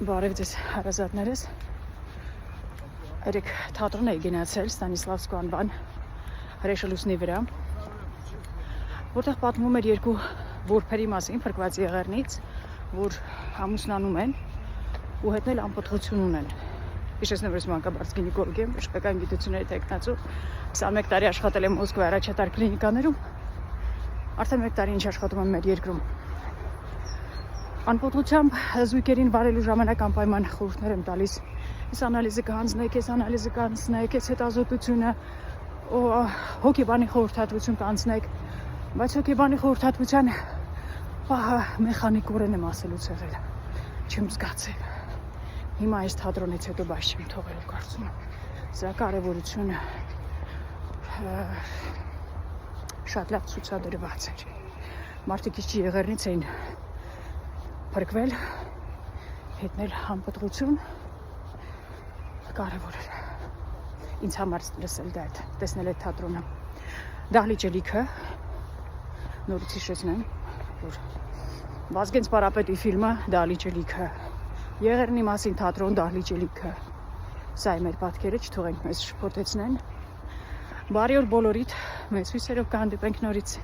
Բարև ձեզ հարազատներս, երեք թատրոն էի գնացել Ստանիսլավսկու անվան հրեշելուսնի վրա, որտեղ պատմում էր երկու որբերի մասին փրկված եղեռնից, որ ամուսնանում են ու հետնել անպտղություն ունեն։ Հիշեցնեմ, որ ես մանկաբարձ գինեկոլոգ եմ, բժշկական գիտությունների թեկնածու, 21 տարի աշխատել եմ Մոսկվայի առաջատար կլինիկաներում, արդեն 1 տարի ինչ աշխատում եմ մեր երկրում։ Անպտղությամբ զույգերին վարելու ժամանակ անպայման խորհուրդներ եմ տալիս, ես անալիզը կանցնեք, ես անալիզը կանցնեք, ես հետազոտությունը, հոգեբանի խորհրդատվություն կանցնեք, բայց հոգեբանի խորհրդատվության պահը մեխանիկորեն եմ ասելուց եղել, չեմ զգացել։ Հիմա այս թատրոնից հետո բայց չեմ թողելու կարծում եմ, սրա կարևորությունը շատ լավ ցուցադրված էր։ Մարդիկ իջի եղեռնից էին փրկվել, հետնել անպտղություն, կարևոր էր ինձ համար լսել դա, տեսնել այդ թատրոնը։ Դահլիճելիքը, նորից հիշեցնեմ, որ Վազգեն Սպարապետի ֆիլմը Դահլիճելիքը, եղեռնի մասին թատրոն Դահլիճելիքը, սա է մեր պատկերը, չթողենք մեզ շփոթեցնեն։ Բարի օր բոլորիդ, մեծ հույսերով կհանդիպենք նորից։